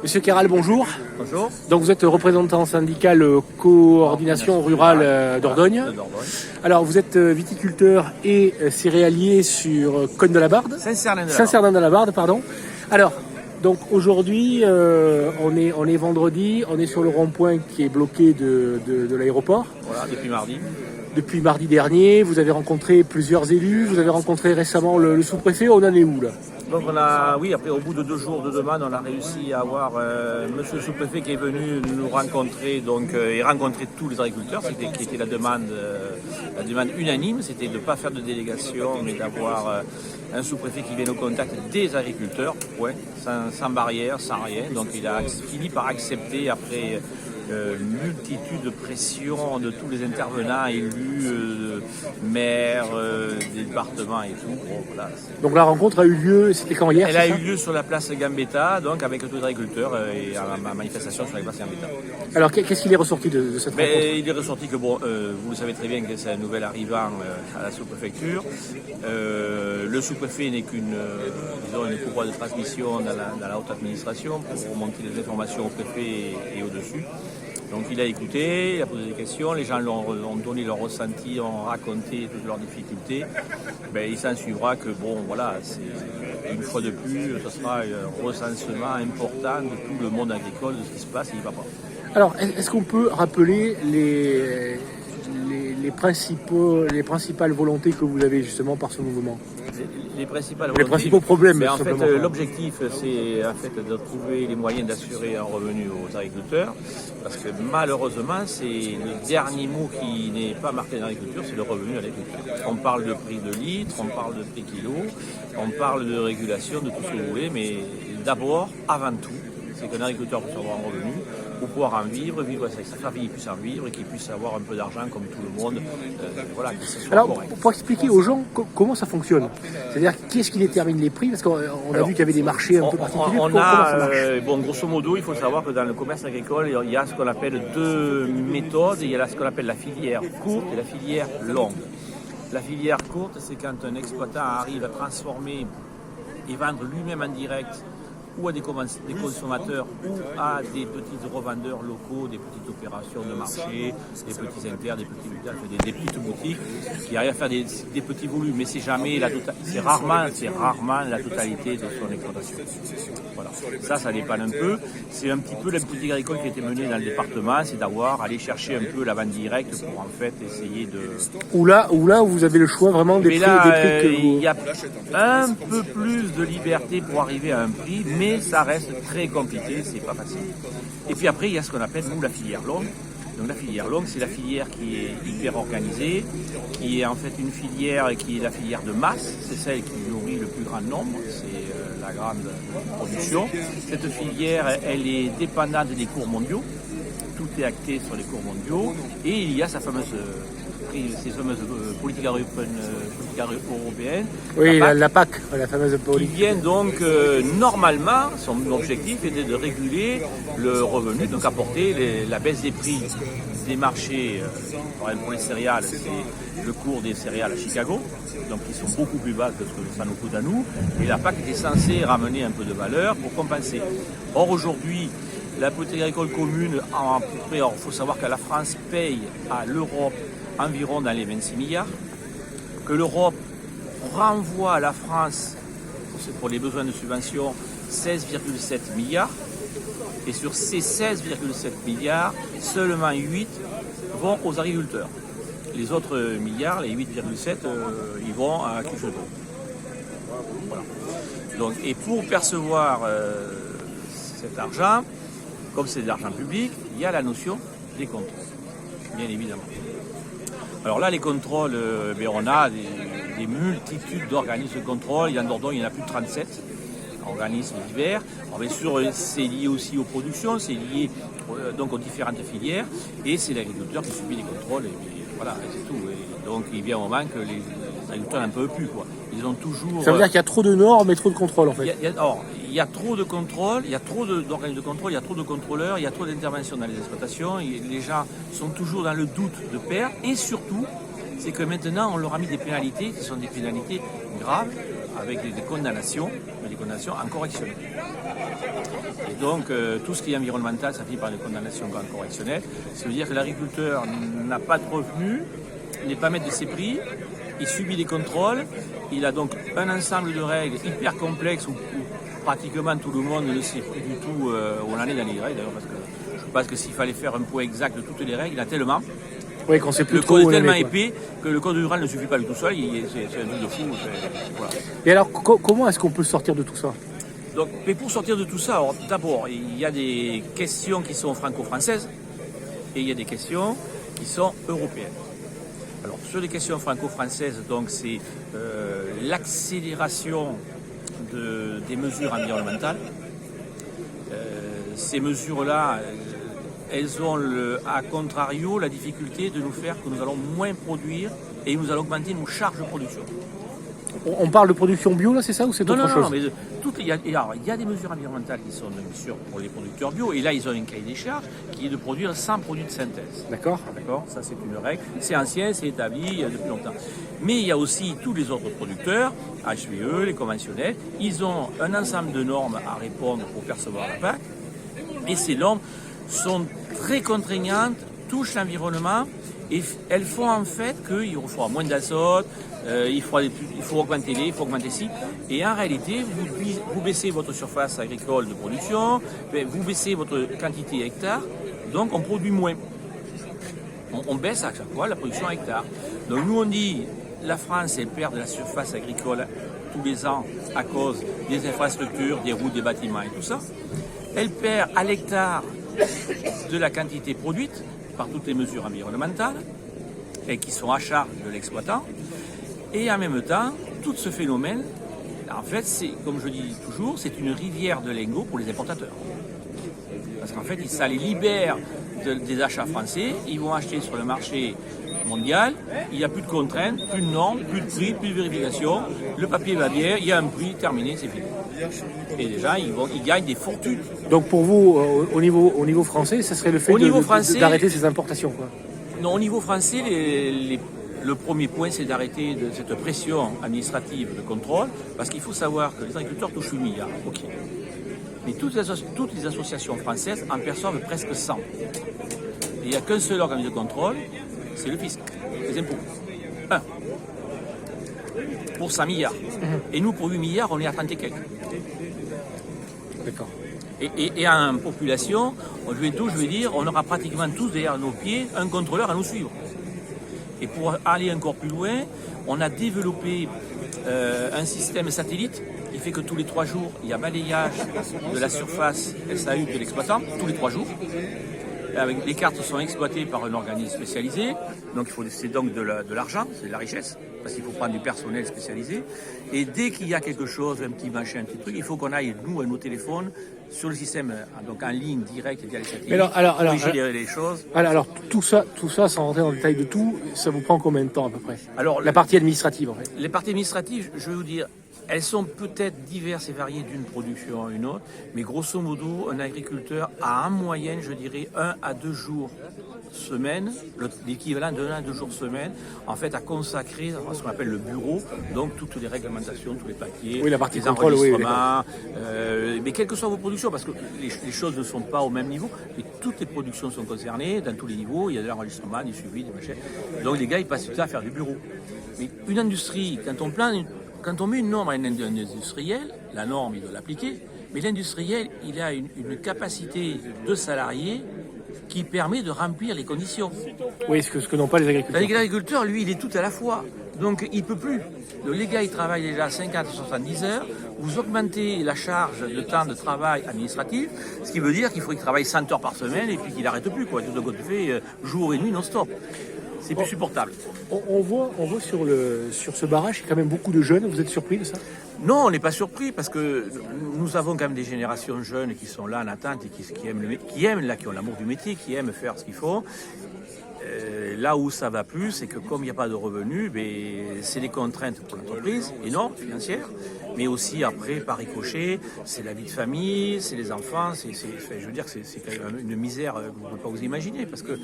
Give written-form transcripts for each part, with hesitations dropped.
Monsieur Kéral, bonjour. Bonjour. Donc vous êtes représentant syndical coordination rurale d'Ordogne. Alors vous êtes viticulteur et céréalier sur Cône-de-la-Barde. Saint-Cernin-de-la-Barde, pardon. Alors, donc aujourd'hui, on est vendredi, on est sur le rond-point qui est bloqué de l'aéroport. Voilà, depuis mardi. Depuis mardi dernier, vous avez rencontré plusieurs élus, vous avez rencontré récemment le sous-préfet, on en est où là? Donc après au bout de 2 jours de demande, on a réussi à avoir monsieur le sous-préfet qui est venu nous rencontrer et rencontrer tous les agriculteurs, qui était la demande unanime, c'était de ne pas faire de délégation, mais d'avoir un sous-préfet qui vienne au contact des agriculteurs, point, sans barrière, sans rien. Donc il a fini par accepter après multitude de pressions de tous les intervenants, élus, maires, des départements et tout. Bon, voilà. Donc la rencontre a eu lieu, c'était quand hier? Elle a eu lieu sur la place Gambetta, donc avec tous les agriculteurs et à ma manifestation sur la place Gambetta. Alors qu'est-ce qu'il est ressorti de cette rencontre? Il est ressorti que, vous le savez très bien que c'est un nouvel arrivant à la sous-préfecture. Le sous-préfet n'est qu'une courroie de transmission dans la haute administration pour remonter les informations au préfet et au-dessus. Donc il a écouté, il a posé des questions, les gens ont donné leur ressenti, ont raconté toutes leurs difficultés. Il s'en suivra que une fois de plus, ce sera un recensement important de tout le monde agricole, de ce qui se passe et il ne va pas. Alors est-ce qu'on peut rappeler les principales volontés que vous avez justement par ce mouvement? Les principaux problèmes. Mais en fait, l'objectif, c'est de trouver les moyens d'assurer un revenu aux agriculteurs, parce que malheureusement, c'est le dernier mot qui n'est pas marqué dans l'agriculture, c'est le revenu à l'agriculteur. On parle de prix de litre, on parle de prix kilo, on parle de régulation, de tout ce que vous voulez, mais d'abord, avant tout, c'est qu'un agriculteur puisse avoir un revenu pour pouvoir en vivre avec sa famille puisse en vivre et qu'il puisse avoir un peu d'argent comme tout le monde. Alors, pour expliquer aux gens comment ça fonctionne, c'est-à-dire qu'est-ce qui détermine les prix, parce qu'on a vu qu'il y avait des marchés un peu particuliers. Grosso modo, il faut savoir que dans le commerce agricole, il y a ce qu'on appelle 2 méthodes. Il y a ce qu'on appelle la filière courte et la filière longue. La filière courte, c'est quand un exploitant arrive à transformer et vendre lui-même en direct ou à des consommateurs ou à des petits revendeurs locaux, des petites opérations de marché, des petits des petites boutiques qui arrivent à faire des petits volumes, mais c'est rarement la totalité de son exploitation. Voilà. Ça dépanne un peu. C'est un petit peu la politique agricole qui a été menée dans le département, c'est aller chercher un peu la vente directe pour en fait essayer de... Ou là vous avez le choix vraiment des prix il y a un peu plus de liberté pour arriver à un prix, mais ça reste très compliqué, c'est pas facile. Et puis après, il y a ce qu'on appelle, nous, la filière longue. Donc la filière longue, c'est la filière qui est hyper organisée, qui est en fait une filière qui est la filière de masse, c'est celle qui nourrit le plus grand nombre, c'est la grande production. Cette filière, elle est dépendante des cours mondiaux, tout est acté sur les cours mondiaux, et il y a ces fameuses politiques européennes. Oui, la PAC, la fameuse politique. Qui vient donc, normalement, son objectif est de réguler le revenu, donc apporter la baisse des prix des marchés. Par exemple, pour les céréales, c'est le cours des céréales à Chicago, donc ils sont beaucoup plus bas que ce que ça nous coûte à nous. Et la PAC est censée ramener un peu de valeur pour compenser. Or, aujourd'hui, la politique agricole commune, il faut savoir que la France paye à l'Europe environ dans les 26 milliards, que l'Europe renvoie à la France, pour les besoins de subvention, 16,7 milliards, et sur ces 16,7 milliards, seulement 8 vont aux agriculteurs. Les autres milliards, les 8,7, ils vont à qui je veux. Voilà. Donc, et pour percevoir cet argent, comme c'est de l'argent public, il y a la notion des contrôles, bien évidemment. Alors là, les contrôles, on a des multitudes d'organismes de contrôle. Il y en a Dordogne, il y en a plus de 37 organismes divers. Alors bien sûr, c'est lié aussi aux productions, c'est lié donc aux différentes filières, et c'est l'agriculteur qui subit les contrôles. Et voilà, c'est tout. Et donc il vient un moment que les agriculteurs n'en peuvent plus, quoi. Ils ont toujours. Ça veut dire qu'il y a trop de normes et trop de contrôles en fait. Il y a trop de contrôles, il y a trop d'organismes de contrôle, il y a trop de contrôleurs, il y a trop d'interventions dans les exploitations. Les gens sont toujours dans le doute de perdre, et surtout, c'est que maintenant on leur a mis des pénalités qui sont des pénalités graves avec des condamnations, mais des condamnations en correctionnel. Et donc, tout ce qui est environnemental, ça finit par les condamnations correctionnelles. Ça veut dire que l'agriculteur n'a pas de revenus, n'est pas maître de ses prix, il subit des contrôles, il a donc un ensemble de règles hyper complexes où pratiquement tout le monde ne sait plus du tout où on en est dans les règles, d'ailleurs, parce que je pense que s'il fallait faire un point exact de toutes les règles, il y en a tellement. Oui, qu'on sait plus le trop code où est tellement on est, épais que le code rural ne suffit pas du tout seul, c'est un truc de fou. Voilà. Et alors, comment est-ce qu'on peut sortir de tout ça? Donc, mais pour sortir de tout ça, d'abord, il y a des questions qui sont franco-françaises et il y a des questions qui sont européennes. Alors, sur les questions franco-françaises, donc c'est l'accélération des mesures environnementales. Ces mesures-là, elles ont à contrario la difficulté de nous faire que nous allons moins produire et nous allons augmenter nos charges de production. On parle de production bio là, c'est ça, ou c'est autre chose? Non, mais il y a des mesures environnementales qui sont bien sûr pour les producteurs bio, et là ils ont un cahier des charges qui est de produire sans produits de synthèse. D'accord. Ça c'est une règle, c'est ancien, c'est établi depuis longtemps. Mais il y a aussi tous les autres producteurs, HVE, les conventionnels, ils ont un ensemble de normes à répondre pour percevoir la PAC, et ces normes sont très contraignantes, touchent l'environnement, et elles font en fait qu'il faudra moins d'azote, il faut augmenter il faut augmenter ci. Et en réalité, vous baissez votre surface agricole de production, vous baissez votre quantité hectare, donc on produit moins. On baisse à chaque fois la production hectare. Donc nous on dit, la France elle perd de la surface agricole tous les ans à cause des infrastructures, des routes, des bâtiments et tout ça. Elle perd à l'hectare de la quantité produite par toutes les mesures environnementales et qui sont à charge de l'exploitant. Et en même temps, tout ce phénomène, en fait, c'est, comme je dis toujours, c'est une rivière de lingots pour les importateurs. Parce qu'en fait, ça les libère des achats français, ils vont acheter sur le marché mondial, il n'y a plus de contraintes, plus de normes, plus de prix, plus de vérification, le papier va bien, il y a un prix, terminé, c'est fini. Et déjà, ils gagnent des fortunes. Donc pour vous, au niveau français, ça serait le fait d'arrêter ces importations, quoi. Non, au niveau français, le premier point, c'est d'arrêter cette pression administrative de contrôle, parce qu'il faut savoir que les agriculteurs touchent 8 milliards, ok. Mais toutes les associations françaises en perçoivent presque 100. Et il n'y a qu'un seul organisme de contrôle, c'est le fisc, les impôts. Un. Pour 100 milliards. Et nous, pour 8 milliards, on est à 30 et quelques. D'accord. Et en population, je vais dire, on aura pratiquement tous derrière nos pieds un contrôleur à nous suivre. Et pour aller encore plus loin, on a développé un système satellite qui fait que tous les 3 jours, il y a balayage de la surface SAU de l'exploitant, tous les 3 jours. Les cartes sont exploitées par un organisme spécialisé, donc c'est donc de l'argent, c'est de la richesse, parce qu'il faut prendre du personnel spécialisé. Et dès qu'il y a quelque chose, un petit machin, un petit truc, il faut qu'on aille, nous, à nos téléphones, sur le système, donc en ligne directe via les satellites, pour gérer les choses. Alors tout ça, sans rentrer dans le détail de tout, ça vous prend combien de temps à peu près? Alors, la partie administrative, en fait. Les parties administratives, je vais vous dire, elles sont peut-être diverses et variées d'une production à une autre, mais grosso modo, un agriculteur a en moyenne, je dirais, 1 à 2 jours semaine, l'équivalent de 1 à 2 jours semaine, en fait, à consacrer à ce qu'on appelle le bureau, donc toutes les réglementations, tous les papiers, oui, la partie les enregistrements, mais quelles que soient vos productions, parce que les choses ne sont pas au même niveau, mais toutes les productions sont concernées, dans tous les niveaux, il y a de l'enregistrement, du suivi, des machins. Donc les gars, ils passent du temps à faire du bureau. Mais une industrie, quand on met une norme à un industriel, la norme, il doit l'appliquer, mais l'industriel, il a une capacité de salariés qui permet de remplir les conditions. Oui, ce que n'ont pas les agriculteurs. L'agriculteur, lui, il est tout à la fois. Donc, il ne peut plus. Les gars, ils travaillent déjà 50 à 70 heures. Vous augmentez la charge de temps de travail administratif, ce qui veut dire qu'il faut qu'il travaille 100 heures par semaine et puis qu'il n'arrête plus, quoi. Tout ce qu'on fait jour et nuit non-stop. C'est plus supportable. On voit sur ce barrage, il y a quand même beaucoup de jeunes. Vous êtes surpris de ça? Non, on n'est pas surpris parce que nous avons quand même des générations jeunes qui sont là en attente et qui aiment qui ont l'amour du métier, qui aiment faire ce qu'ils font. Là où ça va plus, c'est que comme il n'y a pas de revenus, c'est des contraintes pour l'entreprise, énormes, financières, mais aussi après, par ricochet, c'est la vie de famille, c'est les enfants, je veux dire que c'est quand même une misère que vous ne pouvez pas vous imaginer, parce que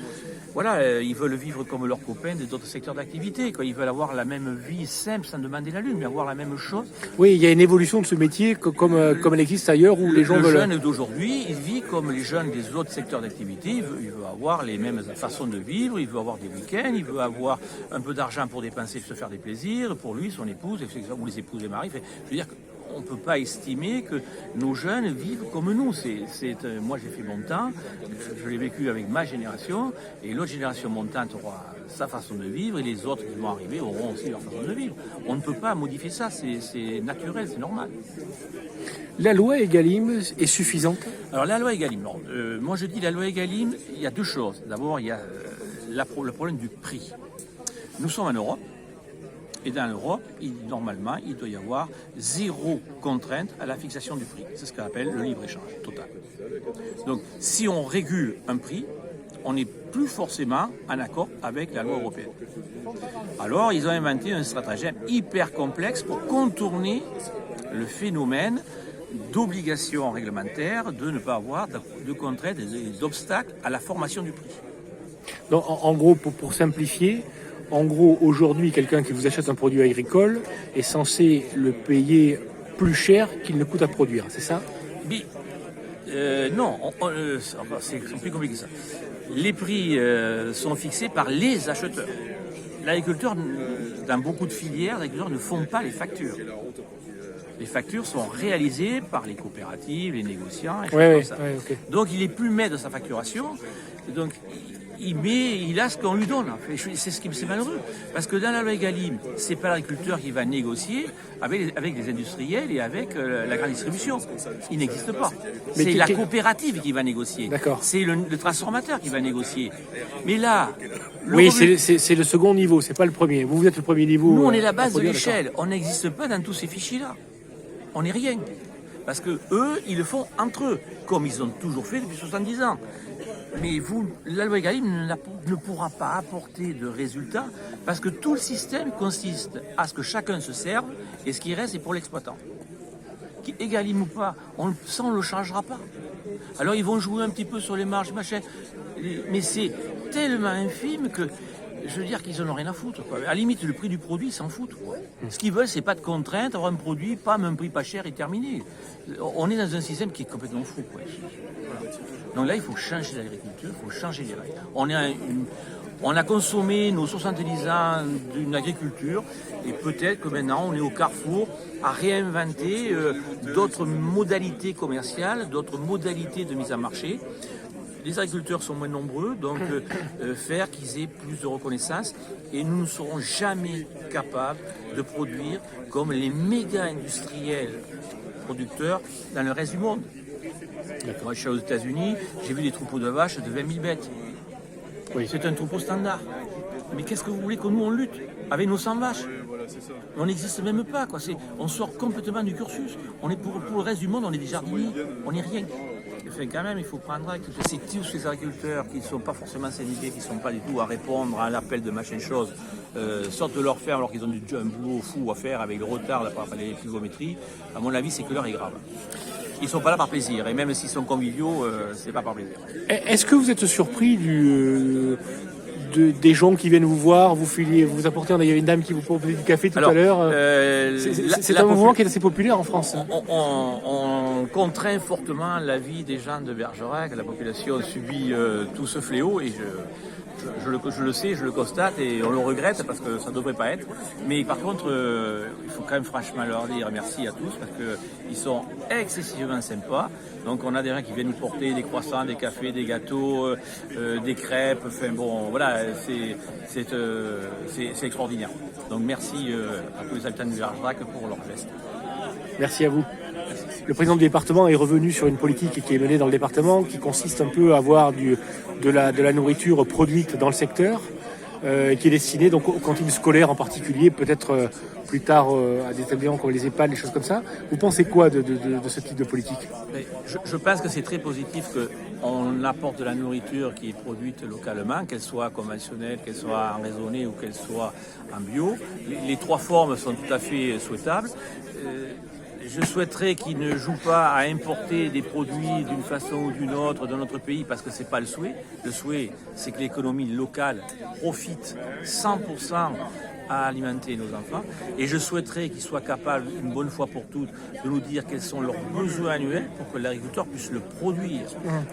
voilà, ils veulent vivre comme leurs copains d'autres secteurs d'activité, quoi. Ils veulent avoir la même vie simple, sans demander la lune, mais avoir la même chose. Oui, il y a une évolution de ce métier comme elle existe ailleurs, où les gens veulent... Le jeune d'aujourd'hui, il vit comme les jeunes des autres secteurs d'activité, il veut avoir les mêmes façons de vivre, il veut avoir des week-ends, il veut avoir un peu d'argent pour dépenser, se faire des plaisirs, pour lui, son épouse, ou les épouses et maris. Je veux dire qu'on ne peut pas estimer que nos jeunes vivent comme nous. Moi, j'ai fait mon temps, je l'ai vécu avec ma génération, et l'autre génération montante aura sa façon de vivre, et les autres qui vont arriver auront aussi leur façon de vivre. On ne peut pas modifier ça, c'est naturel, c'est normal. La loi Egalim est suffisante? Alors la loi Egalim, moi je dis la loi Egalim, il y a deux choses. D'abord, il y a le problème du prix. Nous sommes en Europe, et dans l'Europe, normalement, il doit y avoir zéro contrainte à la fixation du prix. C'est ce qu'on appelle le libre-échange total. Donc, si on régule un prix, on n'est plus forcément en accord avec la loi européenne. Alors, ils ont inventé un stratagème hyper complexe pour contourner le phénomène d'obligation réglementaire de ne pas avoir de contraintes et d'obstacles à la formation du prix. Donc, en gros, pour simplifier, en gros, aujourd'hui, quelqu'un qui vous achète un produit agricole est censé le payer plus cher qu'il ne coûte à produire, c'est ça? Mais, non, c'est plus compliqué que ça. Les prix sont fixés par les acheteurs. L'agriculteur, dans beaucoup de filières, les agriculteurs ne font pas les factures. Les factures sont réalisées par les coopératives, les négociants, et comme ça. Okay. Donc il est plus maître de sa facturation. Donc il a ce qu'on lui donne. C'est malheureux. Parce que dans la loi Egalim, c'est pas l'agriculteur qui va négocier avec les industriels et avec la grande distribution. Il n'existe pas. C'est la coopérative qui va négocier. C'est le transformateur qui va négocier. Mais là... c'est le second niveau, c'est pas le premier. Vous êtes le premier niveau. Nous, on est la base de l'échelle. On n'existe pas dans tous ces fichiers-là. On n'est rien. Parce que eux, ils le font entre eux, comme ils ont toujours fait depuis 70 ans. Mais la loi Egalim ne pourra pas apporter de résultats parce que tout le système consiste à ce que chacun se serve et ce qui reste est pour l'exploitant. Egalim ou pas, ça on ne le changera pas. Alors ils vont jouer un petit peu sur les marges, machin, mais c'est tellement infime que je veux dire qu'ils en ont rien à foutre, quoi. À la limite, le prix du produit, ils s'en foutent, quoi. Ce qu'ils veulent, c'est pas de contrainte, avoir un produit, pas un prix pas cher et terminé. On est dans un système qui est complètement fou, quoi. Voilà. Donc là, il faut changer l'agriculture, il faut changer les règles. On a consommé nos 70 ans d'une agriculture et peut-être que maintenant, on est au carrefour à réinventer d'autres modalités commerciales, d'autres modalités de mise en marché. Les agriculteurs sont moins nombreux, donc faire qu'ils aient plus de reconnaissance et nous ne serons jamais capables de produire comme les méga-industriels producteurs dans le reste du monde. Moi, je suis aux États-Unis, j'ai vu des troupeaux de vaches de 20 000 bêtes. Oui. C'est un troupeau standard. Mais qu'est-ce que vous voulez que nous on lutte avec nos 100 vaches? On n'existe même pas, quoi. On sort complètement du cursus. On est pour le reste du monde, on est des jardiniers, on n'est rien. Enfin, quand même, il faut prendre acte. C'est tous ces agriculteurs qui ne sont pas forcément syndiqués, qui ne sont pas du tout à répondre à l'appel de machin chose, sortent de leur ferme alors qu'ils ont un boulot fou à faire avec le retard par les pluviométries. À mon avis, c'est que l'heure est grave. Ils ne sont pas là par plaisir, et même s'ils sont conviviaux, c'est pas par plaisir. Est-ce que vous êtes surpris des gens qui viennent vous voir, vous apportez, il y avait une dame qui vous proposait du café tout à l'heure. C'est un mouvement qui est assez populaire en France. On contraint fortement la vie des gens de Bergerac. La population subit tout ce fléau et je le sais, je le constate et on le regrette parce que ça ne devrait pas être. Mais par contre, il faut quand même franchement leur dire merci à tous parce qu'ils sont excessivement sympas. Donc on a des gens qui viennent nous porter des croissants, des cafés, des gâteaux, des crêpes. Enfin bon, voilà, c'est extraordinaire. Donc merci à tous les habitants de Bergerac pour leur geste. Merci à vous. Le président du département est revenu sur une politique qui est menée dans le département qui consiste un peu à avoir de la nourriture produite dans le secteur. qui est destiné donc aux cantines scolaires en particulier, peut-être plus tard à des établissements comme les EHPAD, des choses comme ça. Vous pensez quoi de ce type de politique? Je pense que c'est très positif qu'on apporte de la nourriture qui est produite localement, qu'elle soit conventionnelle, qu'elle soit en raisonnée ou qu'elle soit en bio. Les trois formes sont tout à fait souhaitables. Je souhaiterais qu'ils ne jouent pas à importer des produits d'une façon ou d'une autre dans notre pays parce que c'est pas le souhait. Le souhait, c'est que l'économie locale profite 100% à alimenter nos enfants. Et je souhaiterais qu'ils soient capables, une bonne fois pour toutes, de nous dire quels sont leurs besoins annuels pour que l'agriculteur puisse le produire.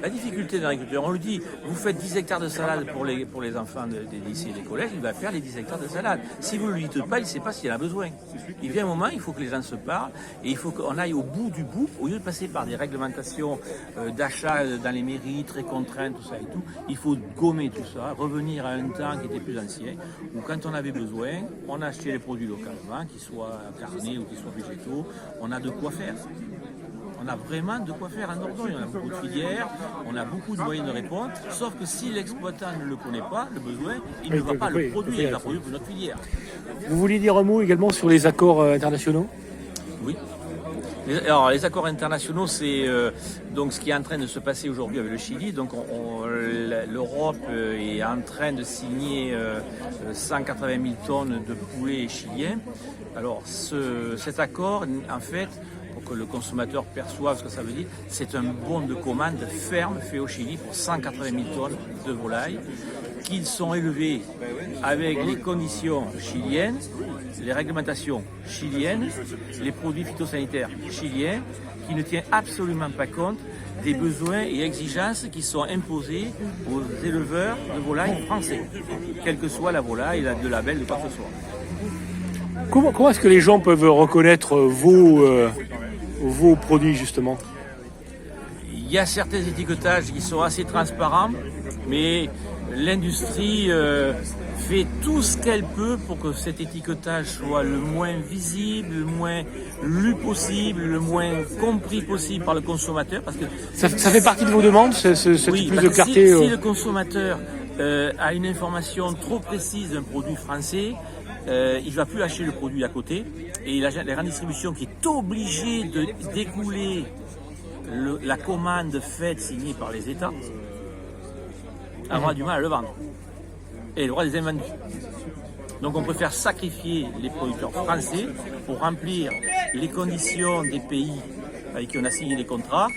La difficulté de l'agriculteur, on lui dit, vous faites 10 hectares de salade pour les enfants des lycées et des collèges, il va faire les 10 hectares de salade. Si vous ne lui dites pas, il ne sait pas s'il en a besoin. Il vient un moment, il faut que les gens se parlent et il faut qu'on aille au bout du bout, au lieu de passer par des réglementations d'achat dans les mairies, très contraintes, tout ça et tout. Il faut gommer tout ça, revenir à un temps qui était plus ancien, où quand on avait besoin, on achetait les produits localement, qu'ils soient carnés ou qu'ils soient végétaux, on a de quoi faire. On a vraiment de quoi faire en Dordogne, on a beaucoup de filières, on a beaucoup de moyens de répondre, sauf que si l'exploitant ne le connaît pas, le besoin, il ne va pas le produire, il va produire pour notre filière. Vous vouliez dire un mot également sur les accords internationaux? Oui. Alors, les accords internationaux, c'est donc ce qui est en train de se passer aujourd'hui avec le Chili. Donc, l'Europe est en train de signer 180 000 tonnes de poulet chilien. Alors, cet accord, en fait, pour que le consommateur perçoive ce que ça veut dire, c'est un bon de commande ferme fait au Chili pour 180 000 tonnes de volailles qui sont élevées avec les conditions chiliennes, les réglementations chiliennes, les produits phytosanitaires chiliens, qui ne tiennent absolument pas compte des besoins et exigences qui sont imposés aux éleveurs de volailles français, quelle que soit la volaille, de label, de quoi que ce soit. Comment est-ce que les gens peuvent reconnaître vos produits justement? Il y a certains étiquetages qui sont assez transparents, mais l'industrie fait tout ce qu'elle peut pour que cet étiquetage soit le moins visible, le moins lu possible, le moins compris possible par le consommateur. Parce que ça fait partie de vos demandes, oui, plus de clarté. Si le consommateur a une information trop précise d'un produit français, il ne va plus acheter le produit à côté. Et la grande distribution qui est obligée de d'écouler la commande faite signée par les États aura du mal à le vendre. Et il aura des invendus. Donc on préfère sacrifier les producteurs français pour remplir les conditions des pays avec qui on a signé des contrats.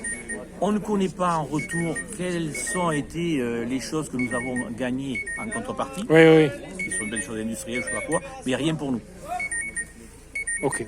On ne connaît pas en retour quelles ont été les choses que nous avons gagnées en contrepartie. Oui. Qui sont des choses industrielles, je ne sais pas quoi, mais rien pour nous. Ok.